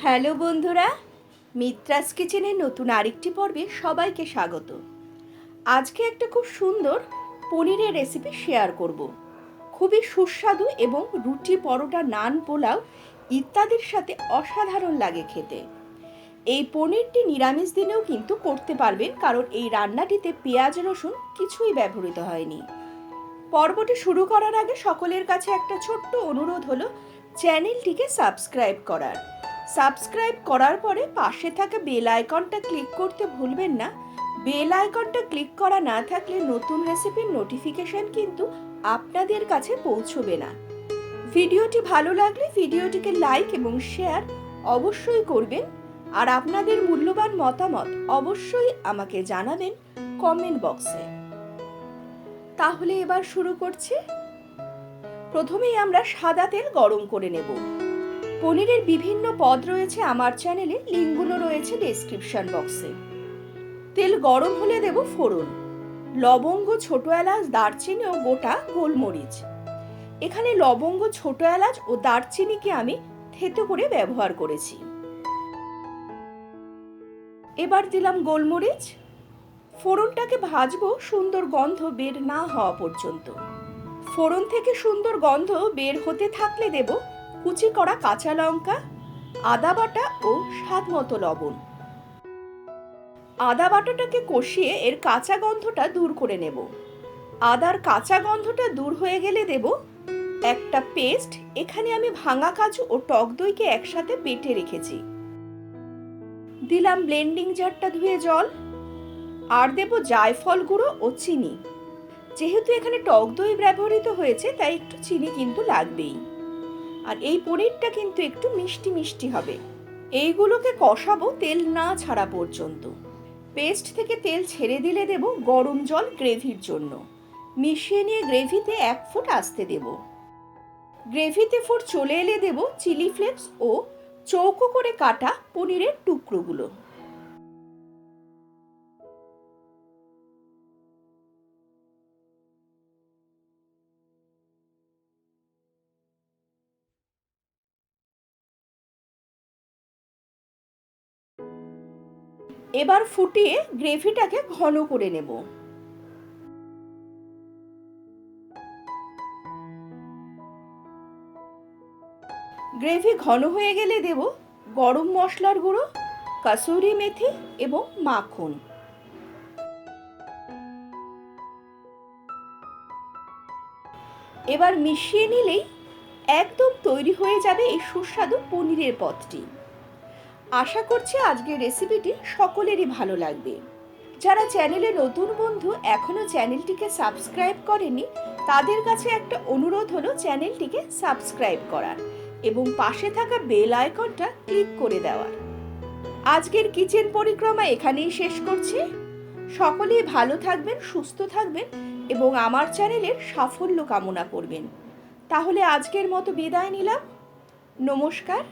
Hello বন্ধুরা, মিত্রাস কিচেনের নতুন আরেকটি পর্বে সবাইকে স্বাগত। আজকে একটা খুব সুন্দর পনিরের রেসিপি শেয়ার করব। খুবই সুস্বাদু এবং রুটি, পরোটা, নান, পোলাও ইত্যাদির সাথে অসাধারণ লাগে খেতে। এই পনিরটি নিরামিষ দিনেও কিন্তু করতে পারবেন, কারণ এই রান্নাটিতে পেঁয়াজ রসুন কিছুই ব্যবহৃত হয়নি। পর্বটি শুরু করার আগে সকলের কাছে একটা ছোট্ট অনুরোধ হলো চ্যানেলটিকে সাবস্ক্রাইব করার। সাবস্ক্রাইব করার পরে পাশে থাকা বেল আইকনটা ক্লিক করতে ভুলবেন না। বেল আইকনটা ক্লিক করা না থাকলে নতুন রেসিপির নোটিফিকেশন কিন্তু আপনাদের কাছে পৌঁছবে না। ভিডিওটি ভালো লাগলে ভিডিওটিকে লাইক এবং শেয়ার অবশ্যই করবেন, আর আপনাদের মূল্যবান মতামত অবশ্যই আমাকে জানাবেন কমেন্ট বক্সে। তাহলে এবার শুরু করছি। প্রথমেই আমরা সাদা তেল গরম করে নেব। পনিরের বিভিন্ন পদ রয়েছে আমার চ্যানেলে, লিঙ্কগুলো রয়েছে ডেসক্রিপশন বক্সে। তেল গরম হলে দেব ফোড়ন, লবঙ্গ, ছোট এলাচ, দারচিনি ও গোটা গোলমরিচ। এখানে লবঙ্গ, ছোট এলাচ ও দারচিনিকে আমি থেতো করে ব্যবহার করেছি। এবার দিলাম গোলমরিচ। ফোড়নটাকে ভাজবো সুন্দর গন্ধ বের না হওয়া পর্যন্ত। ফোড়ন থেকে সুন্দর গন্ধ বের হতে থাকলে দেব কুচি করা কাঁচা লঙ্কা, আদা বাটা ও স্বাদ মতো লবণ। আদা বাটাটাকে কষিয়ে এর কাঁচা গন্ধটা দূর করে নেব। আদার কাঁচা গন্ধটা দূর হয়ে গেলে দেব একটা পেস্ট। এখানে আমি ভাঙা কাজু ও টক দইকে একসাথে বেটে রেখেছি। দিলাম ব্লেন্ডিং জারটা ধুয়ে জল, আর দেব জায়ফল গুঁড়ো ও চিনি। যেহেতু এখানে টক দই ব্যবহৃত হয়েছে তাই একটু চিনি কিন্তু লাগবেই। আর এই পনিরটা কিন্তু একটু মিষ্টি মিষ্টি হবে। এইগুলোকে কষাবো তেল না ছাড়া পর্যন্ত। পেস্ট থেকে তেল ছেড়ে দিলে দেব গরম জল গ্রেভির জন্য। মিশিয়ে নিয়ে গ্রেভিতে 1 ফুট আসতে দেব। গ্রেভিতে ফুট চলে এলে দেব চিলি ফ্লেক্স ও চৌকো করে কাটা পনিরের টুকরোগুলো। এবার ফুটিয়ে গ্রেভিটাকে ঘন করে নেব। গ্রেভি ঘন হয়ে গেলে দেব গরম মশলার গুঁড়ো, কাসুরি মেথি এবং মাখন। এবার মিশিয়ে নিলেই একদম তৈরি হয়ে যাবে এই সুস্বাদু পনিরের পদটি। আশা করছি আজকের রেসিপিটি সকলেরই ভালো লাগবে। যারা চ্যানেলে নতুন বন্ধু এখনো চ্যানেলটিকে সাবস্ক্রাইব করেনি, তাদের কাছে একটা অনুরোধ হলো চ্যানেলটিকে সাবস্ক্রাইব করার এবং পাশে থাকা বেল আইকনটা ক্লিক করে দেওয়ার। আজকের কিচেন পরিক্রমা এখানেই শেষ করছি। সকলেই ভালো থাকবেন, সুস্থ থাকবেন এবং আমার চ্যানেলের সাফল্য কামনা করবেন। তাহলে আজকের মতো বিদায় নিলাম। নমস্কার।